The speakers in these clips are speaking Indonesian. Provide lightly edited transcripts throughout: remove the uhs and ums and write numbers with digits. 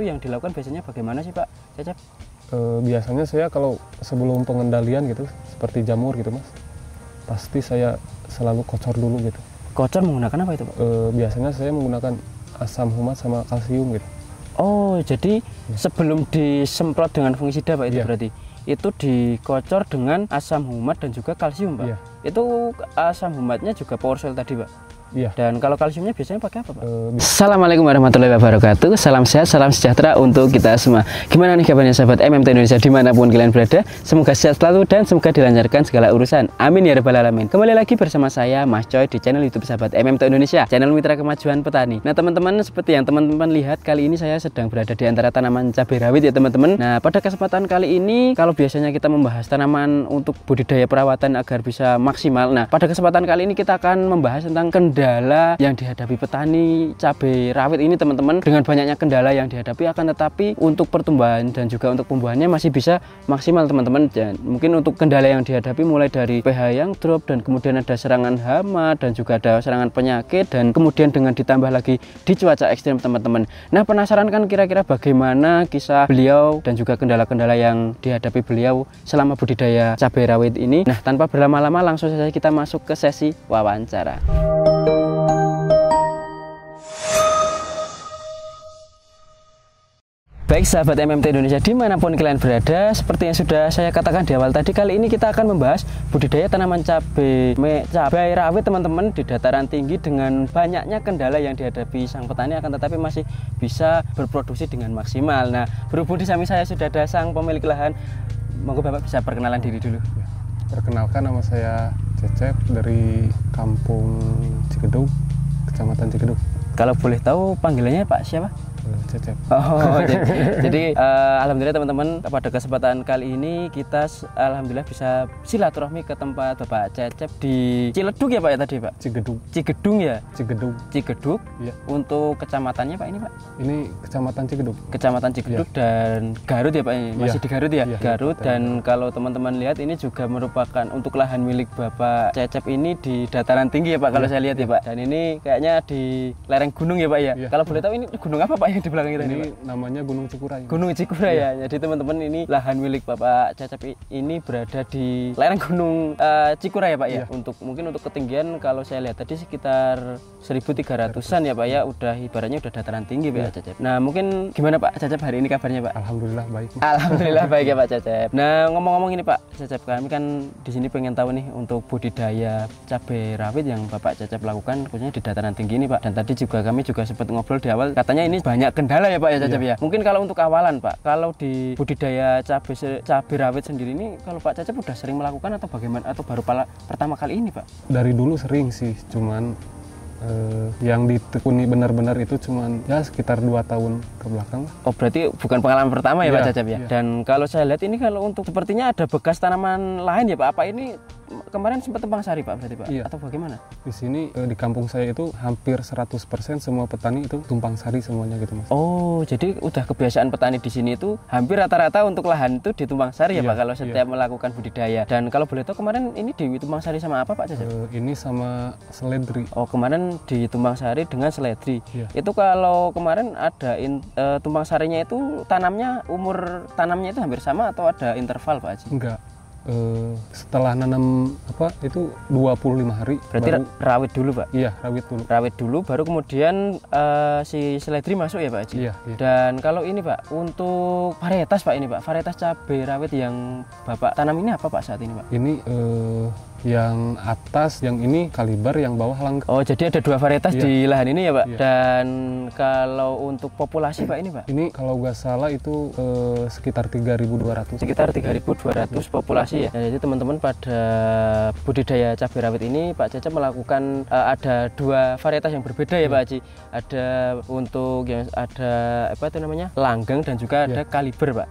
itu yang dilakukan biasanya bagaimana sih Pak Cecep? Biasanya saya kalau sebelum pengendalian gitu, seperti jamur gitu Mas, pasti saya selalu kocor dulu gitu. Kocor menggunakan apa itu Pak? Biasanya saya menggunakan asam humat sama kalsium gitu. Oh, jadi sebelum disemprot dengan fungisida Pak itu berarti? Itu dikocor dengan asam humat dan juga kalsium Pak? Itu asam humatnya juga PowerSoil tadi Pak? Iya. Dan kalau kalsiumnya biasanya pakai apa Pak? Assalamualaikum warahmatullahi wabarakatuh. Salam sehat, salam sejahtera untuk kita semua. Gimana nih kabarnya sahabat MMT Indonesia dimanapun kalian berada? Semoga sehat selalu dan semoga dilancarkan segala urusan. Amin ya rabbal alamin. Kembali lagi bersama saya Mas Coy di channel YouTube sahabat MMT Indonesia, channel Mitra Kemajuan Petani. Nah teman-teman, seperti yang teman-teman lihat, kali ini saya sedang berada di antara tanaman cabai rawit ya teman-teman. Nah pada kesempatan kali ini, kalau biasanya kita membahas tanaman untuk budidaya perawatan agar bisa maksimal, nah pada kesempatan kali ini kita akan membahas tentang kendala yang dihadapi petani cabai rawit ini teman-teman. Dengan banyaknya kendala yang dihadapi, akan tetapi untuk pertumbuhan dan juga untuk pembuahannya masih bisa maksimal teman-teman. Dan mungkin untuk kendala yang dihadapi mulai dari pH yang drop, dan kemudian ada serangan hama, dan juga ada serangan penyakit, dan kemudian dengan ditambah lagi di cuaca ekstrim teman-teman. Nah penasaran kan kira-kira bagaimana kisah beliau dan juga kendala-kendala yang dihadapi beliau selama budidaya cabai rawit ini. Nah tanpa berlama-lama langsung saja kita masuk ke sesi wawancara. Baik sahabat MMT Indonesia dimanapun kalian berada, seperti yang sudah saya katakan di awal tadi, kali ini kita akan membahas budidaya tanaman cabai rawit teman-teman di dataran tinggi dengan banyaknya kendala yang dihadapi sang petani, akan tetapi masih bisa berproduksi dengan maksimal. Nah berhubung di samping saya sudah ada sang pemilik lahan, monggo Bapak bisa perkenalan diri dulu. Perkenalkan, nama saya Cecep dari Kampung Cigedug, Kecamatan Cigedug. Kalau boleh tahu panggilannya Pak siapa? Cecep. Oh, jadi alhamdulillah teman-teman, pada kesempatan kali ini kita alhamdulillah bisa silaturahmi ke tempat Bapak Cecep di Ciledug ya Pak ya tadi Pak? Cigedung ya? Cigedug. Ya. Untuk kecamatannya Pak ini Pak? Ini Kecamatan Cigedug. Kecamatan Cigedug ya. Dan Garut ya Pak ini? Masih ya. Di Garut ya? Ya Garut. Dan kalau teman-teman lihat ini juga merupakan untuk lahan milik Bapak Cecep ini di dataran tinggi ya Pak, kalau saya lihat ya Pak. Dan ini kayaknya di lereng gunung ya Pak ya? Ya. Kalau boleh tahu ini gunung apa Pak yang di belakang kita ini Pak? Namanya Gunung Cikuray. Gunung Cikuray ya. Jadi teman-teman, ini lahan milik Bapak Cecep ini berada di lereng Gunung Cikuray ya Pak ya. Untuk mungkin untuk ketinggian kalau saya lihat tadi sekitar 1.300-an ya Pak ya. Udah ibaratnya udah dataran tinggi Pak Cecep. Nah mungkin gimana Pak Cecep hari ini kabarnya Pak? Alhamdulillah baik. Alhamdulillah baik ya Pak Cecep. Nah ngomong-ngomong ini Pak Cecep, kami kan di sini pengen tahu nih untuk budidaya cabai rawit yang Bapak Cecep lakukan khususnya di dataran tinggi ini Pak. Dan tadi juga kami juga sempat ngobrol di awal, katanya ini banyak kendala ya Pak ya Cecep ya. Mungkin kalau untuk awalan Pak, kalau di budidaya cabai rawit sendiri ini, kalau Pak Cecep udah sering melakukan atau bagaimana, atau baru pertama kali ini Pak? Dari dulu sering sih, cuman yang ditekuni benar-benar itu cuman ya sekitar 2 tahun ke belakang. Oh berarti bukan pengalaman pertama ya Pak Cecep ya? Dan kalau saya lihat ini, kalau untuk sepertinya ada bekas tanaman lain ya Pak. Apa ini kemarin sempat tumpang sari Pak berarti Pak? Atau bagaimana? Di sini di kampung saya itu hampir 100% semua petani itu tumpang sari semuanya gitu Mas. Oh jadi udah kebiasaan petani di sini itu hampir rata-rata untuk lahan itu ditumpang sari ya Pak kalau setiap melakukan budidaya. Dan kalau boleh tahu kemarin ini ditumpang sari sama apa Pak Cecep? Ini sama seledri. Oh kemarin di tumpang sari dengan seledri. Itu kalau kemarin ada tumpang sarinya itu umur tanamnya itu hampir sama atau ada interval Pak Haji? Enggak. Setelah nanam itu 25 hari. Berarti baru rawit dulu Pak? Iya, rawit dulu. Rawit dulu baru kemudian si seledri masuk ya Pak Haji? Iya. Dan kalau ini Pak, untuk varietas Pak ini Pak, varietas cabai rawit yang Bapak tanam ini apa Pak saat ini Pak? Ini yang atas, yang ini kaliber, yang bawah langka. Oh jadi ada 2 varietas di lahan ini ya Pak? Dan kalau untuk populasi Pak ini Pak? Ini kalau nggak salah itu sekitar 3.200. Sekitar 3.200 populasi ya. Jadi teman-teman, pada budidaya cabai rawit ini Pak Cecep melakukan ada 2 varietas yang berbeda ya Pak Haji. Ada untuk yang ada apa itu namanya, langgeng, dan juga ada kaliber Pak.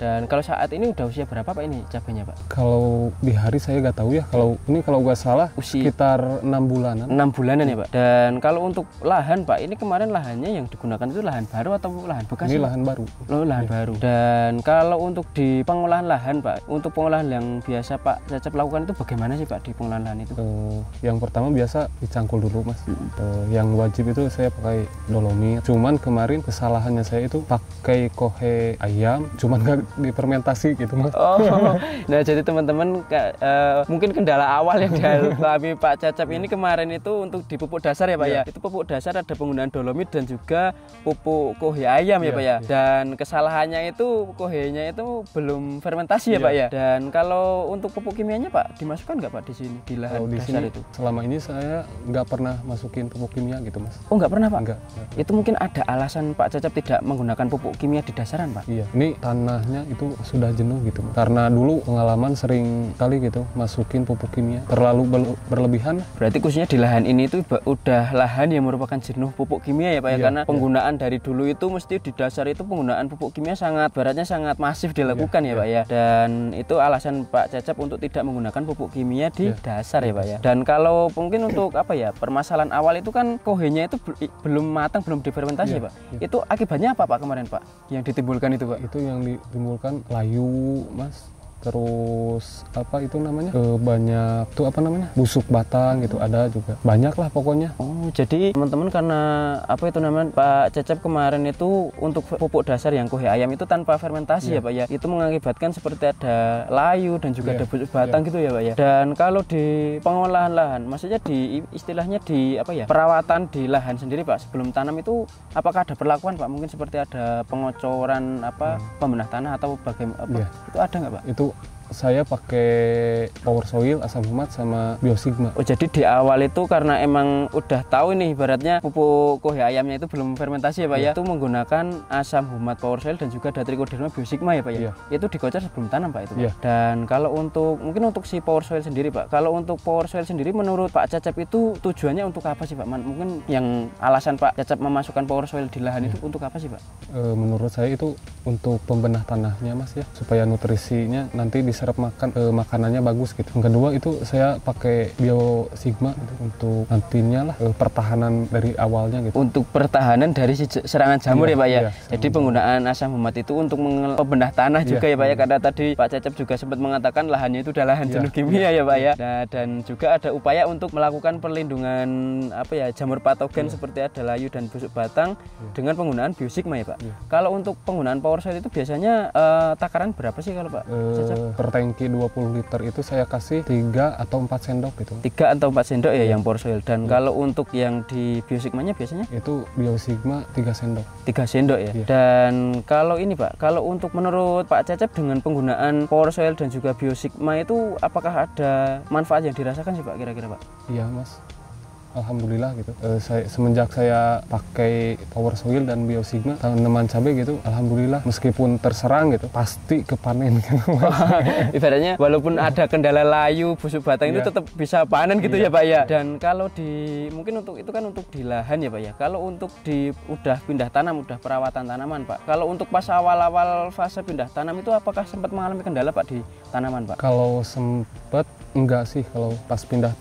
Dan kalau saat ini udah usia berapa Pak ini cabainya Pak? Kalau di hari saya nggak tahu ya. Kalau kalau nggak salah sekitar 6 bulanan. 6 bulanan ya Pak. Dan kalau untuk lahan Pak, ini kemarin lahannya yang digunakan itu lahan baru atau lahan bekas? Ini lahan baru. Oh, lahan baru. Dan kalau untuk di pengolahan lahan Pak, untuk pengolahan yang biasa Pak Cecep lakukan itu bagaimana sih Pak di pengolahan lahan itu? Yang pertama biasa dicangkul dulu Mas. Yang wajib itu saya pakai dolomit. Cuman kemarin kesalahannya saya itu pakai kohe ayam, cuman nggak difermentasi gitu Mas. Oh, nah jadi teman-teman mungkin kendala awal yang dialami Pak Cecep ini kemarin itu untuk di pupuk dasar ya Pak ya. Itu pupuk dasar ada penggunaan dolomit dan juga pupuk kohe ayam ya Pak ya. Dan kesalahannya itu kohenya itu belum fermentasi ya Pak ya. Dan kalau untuk pupuk kimianya Pak dimasukkan nggak Pak di sini di lahan dasar itu? Selama ini saya nggak pernah masukin pupuk kimia gitu Mas. Oh nggak pernah Pak? Enggak. Itu mungkin ada alasan Pak Cecep tidak menggunakan pupuk kimia di dasaran Pak? Iya, ini tanahnya itu sudah jenuh gitu Mas. Karena dulu pengalaman sering kali gitu masukin pupuk kimia terlalu berlebihan. Berarti khususnya di lahan ini itu udah lahan yang merupakan jenuh pupuk kimia ya Pak ya, karena penggunaan dari dulu itu mesti di dasar itu penggunaan pupuk kimia baratnya sangat masif dilakukan ya Pak ya. Dan itu alasan Pak Cecep untuk tidak menggunakan pupuk kimia di dasar ya Pak ya. Dan kalau mungkin untuk apa ya, permasalahan awal itu kan kohenya itu belum matang, belum difermentasi ya Pak. Itu akibatnya apa Pak kemarin Pak yang ditimbulkan itu Pak? Itu yang ditimbulkan layu Mas. Terus apa itu namanya, banyak tuh apa namanya, busuk batang gitu, ada juga banyak lah pokoknya. Oh jadi teman-teman karena apa itu namanya Pak Cecep kemarin itu untuk pupuk dasar yang kohe ayam itu tanpa fermentasi ya Pak ya, itu mengakibatkan seperti ada layu dan juga ada busuk batang gitu ya Pak ya. Dan kalau di pengolahan lahan, maksudnya di istilahnya di apa ya, perawatan di lahan sendiri Pak sebelum tanam itu apakah ada perlakuan Pak, mungkin seperti ada pengocoran apa pembenah tanah atau bagaimana itu ada nggak Pak? Itu saya pakai Power Soil, asam humat sama Biosigma. Oh jadi di awal itu karena emang udah tahu nih ibaratnya pupuk kohe ayamnya itu belum fermentasi ya Pak ya, itu menggunakan asam humat Power Soil dan juga Trichoderma Biosigma ya Pak ya. Itu dikocor sebelum tanam Pak itu Pak. Dan kalau untuk mungkin untuk si Power Soil sendiri Pak, kalau untuk Power Soil sendiri menurut Pak Cecep itu tujuannya untuk apa sih Pak? Mungkin yang alasan Pak Cecep memasukkan Power Soil di lahan itu untuk apa sih Pak? Menurut saya itu untuk pembenah tanahnya Mas ya, supaya nutrisinya nanti diserap makanannya bagus gitu. Yang kedua itu saya pakai Biosigma gitu, untuk nantinya lah pertahanan dari awalnya gitu. Untuk pertahanan dari serangan jamur ya Pak ya. Jadi penggunaan asam humat itu untuk pembenah tanah juga ya Pak ya, karena tadi Pak Cecep juga sempat mengatakan lahannya itu udah lahan jenuh kimia ya Pak ya. Nah, dan juga ada upaya untuk melakukan perlindungan apa ya, jamur patogen seperti ada layu dan busuk batang dengan penggunaan Biosigma ya Pak. Kalau untuk penggunaan Power Soil itu biasanya takaran berapa sih kalau Pak Cecep? Per tangki 20 liter itu saya kasih 3 atau 4 sendok gitu. 3 atau 4 sendok ya yang Power Soil. Dan kalau untuk yang di Biosigmanya biasanya? Itu Biosigma 3 sendok. 3 sendok ya. Dan kalau ini Pak, kalau untuk menurut Pak Cecep dengan penggunaan Power Soil dan juga Biosigma itu apakah ada manfaat yang dirasakan sih Pak kira-kira Pak? Iya Mas. Alhamdulillah gitu. Semenjak saya pakai Power Soil dan Biosigma tanaman cabai gitu, alhamdulillah meskipun terserang gitu pasti kepanen gitu. Ibaratnya walaupun ada kendala layu, busuk batang itu tetap bisa panen gitu ya Pak ya. Dan kalau mungkin untuk itu kan untuk di lahan ya Pak ya. Kalau untuk udah pindah tanam, udah perawatan tanaman Pak. Kalau untuk pas awal-awal fase pindah tanam itu apakah sempat mengalami kendala Pak di tanaman Pak? Kalau sempat enggak sih, kalau pas pindah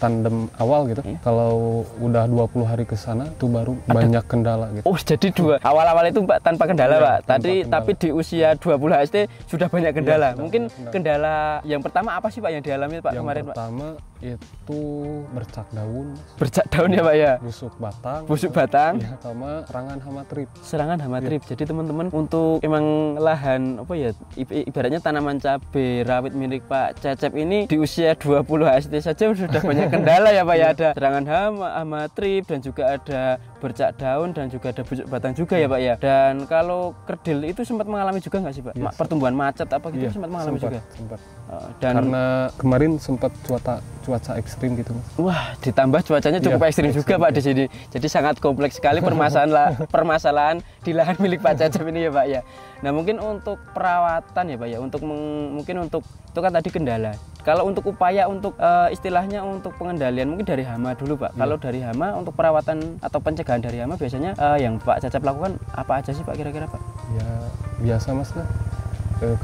tandem awal gitu. Kalau udah 20 hari ke sana itu baru banyak kendala gitu. Oh, jadi awal-awal itu Pak tanpa kendala Pak. Tapi di usia 20 HST sudah banyak kendala. Mungkin kendala yang pertama apa sih Pak yang dialami Pak kemarin Pak? Yang pertama itu bercak daun. Bercak daun ya Pak ya. Busuk batang. Busuk batang. Ya, sama serangan hama trip. Serangan hama trip. Jadi teman-teman untuk emang lahan apa ya, ibaratnya tanaman cabai rawit milik Pak Cecep ini di usia 20 HST saja sudah banyak kendala ya Pak ya, ada serangan hama trip dan juga ada bercak daun dan juga ada busuk batang juga ya Pak ya. Dan kalau kerdil itu sempat mengalami juga nggak sih Pak? Pertumbuhan macet apa gitu sempat mengalami juga? Sempat. Dan karena kemarin sempat cuaca ekstrim gitu Mas. Wah, ditambah cuacanya cukup ekstrim juga Pak di sini. Jadi sangat kompleks sekali permasalahan di lahan milik Pak Cecep ini ya Pak ya. Nah, mungkin untuk perawatan ya Pak ya, mungkin untuk itu kan tadi kendala. Kalau untuk upaya untuk istilahnya untuk pengendalian mungkin dari hama dulu Pak. Kalau dari hama untuk perawatan atau pencegahan dari hama biasanya yang Pak Cecep lakukan apa aja sih Pak kira-kira Pak? Ya biasa Mas lah.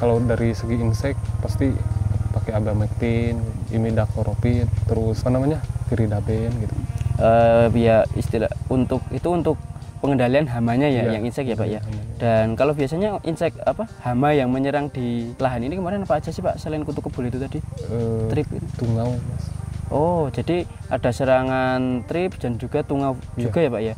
Kalau dari segi insek pasti pakai abamectin, imidacloroprid, terus apa namanya Firidaben gitu. Ya istilah untuk pengendalian hamanya ya, yang insek ya Pak ya. Dan kalau biasanya insek hama yang menyerang di lahan ini kemarin apa aja sih Pak selain kutu kebul itu tadi? Trip itu. Tungau Mas. Oh, jadi ada serangan trip dan juga tungau juga ya Pak ya.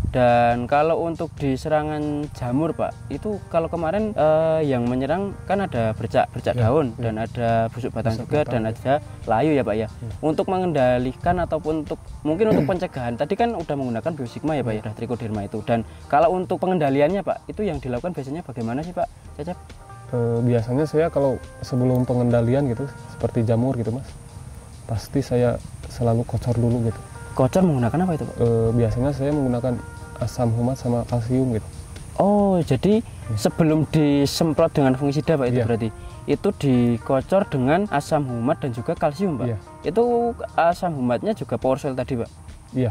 Dan kalau untuk di serangan jamur Pak, itu kalau kemarin yang menyerang kan ada bercak daun dan ada busuk batang juga dan ada layu ya Pak ya. Untuk mengendalikan ataupun mungkin untuk pencegahan tadi kan udah menggunakan biosigma ya Pak ya, trichoderma itu. Dan kalau untuk pengendaliannya Pak, itu yang dilakukan biasanya bagaimana sih Pak Cecep? Biasanya saya kalau sebelum pengendalian gitu seperti jamur gitu Mas, pasti saya selalu kocor dulu gitu. Kocor menggunakan apa itu Pak? Biasanya saya menggunakan asam humat sama kalsium gitu. Oh, jadi sebelum disemprot dengan fungisida Pak itu berarti itu dikocor dengan asam humat dan juga kalsium Pak. Itu asam humatnya juga PowerSoil tadi Pak.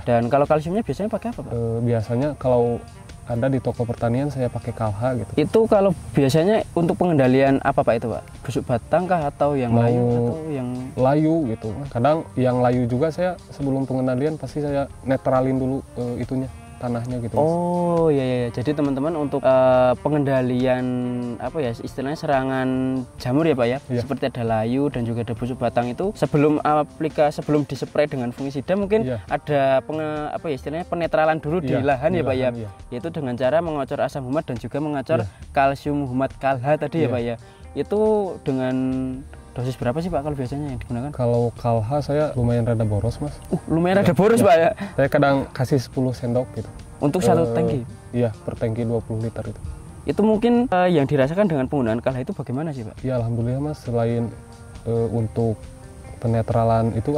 Dan kalau kalsiumnya biasanya pakai apa Pak? Biasanya kalau ada di toko pertanian saya pakai Kalha gitu. Itu kalau biasanya untuk pengendalian apa Pak itu Pak? Busuk batang kah atau yang layu atau yang layu gitu. Kadang yang layu juga saya sebelum pengendalian pasti saya netralin dulu itunya, tanahnya gitu. Oh ya. Jadi teman-teman untuk pengendalian istilahnya serangan jamur ya Pak ya, seperti ada layu dan juga ada busuk batang itu sebelum dispray dengan fungisida mungkin ada istilahnya penetralan dulu di lahan ya Pak ya, yaitu dengan cara mengocor asam humat dan juga mengocor kalsium humat Kalha tadi ya Pak ya. Itu dengan dosis berapa sih Pak kalau biasanya yang digunakan? Kalau Kalha saya lumayan rada boros Mas. Lumayan rada boros Pak ya? Saya kadang kasih 10 sendok gitu. Untuk satu tangki? Iya, per tangki 20 liter itu. Itu mungkin yang dirasakan dengan penggunaan Kalha itu bagaimana sih Pak? Ya alhamdulillah Mas, selain untuk penetralan itu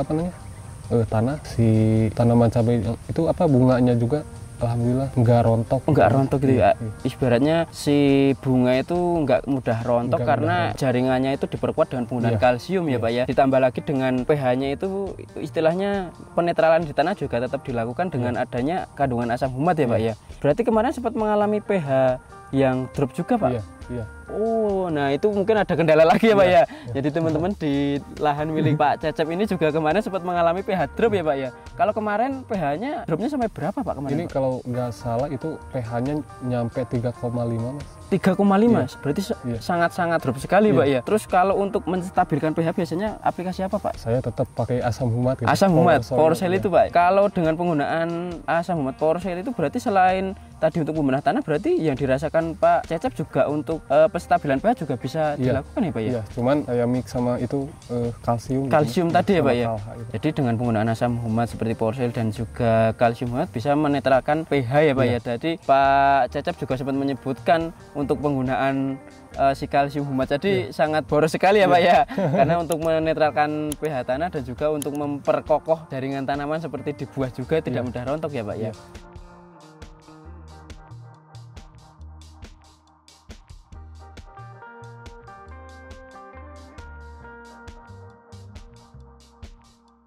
tanah, si tanaman cabai itu bunganya juga alhamdulillah nggak rontok gitu ya. Ibaratnya si bunga itu nggak mudah rontok karena jaringannya itu diperkuat dengan penggunaan kalsium ya Pak ya. Ditambah lagi dengan pH-nya itu istilahnya penetralan di tanah juga tetap dilakukan dengan adanya kandungan asam humat ya Pak ya. Berarti kemarin sempat mengalami pH yang drop juga Pak? Iya. Oh, nah itu mungkin ada kendala lagi ya Pak ya. Jadi teman-teman di lahan milik Pak Cecep ini juga kemarin sempat mengalami pH drop ya Pak ya. Kalau kemarin pH-nya dropnya sampai berapa Pak kemarin? Ini Pak? Kalau nggak salah itu pH-nya nyampe 3,5 Mas. 3,5 berarti sangat-sangat drop sekali Pak ya. Terus kalau untuk menstabilkan pH biasanya aplikasi apa Pak? Saya tetap pakai asam humat gitu. Asam humat, PowerSoil itu Pak. Kalau dengan penggunaan asam humat PowerSoil itu berarti selain tadi untuk pembenah tanah berarti yang dirasakan Pak Cecep juga untuk penstabilan pH juga bisa dilakukan ya Pak ya? Iya, cuman saya mix sama itu kalsium. Kalsium gitu, tadi ya Pak ya? Gitu. Jadi dengan penggunaan asam humat seperti PowerSoil dan juga kalsium humat bisa menetralkan pH ya Pak ya? Jadi Pak Cecep juga sempat menyebutkan untuk penggunaan si kalsium humat tadi sangat boros sekali ya Pak ya? Karena untuk menetralkan pH tanah dan juga untuk memperkokoh jaringan tanaman seperti di buah juga tidak mudah rontok ya Pak ya?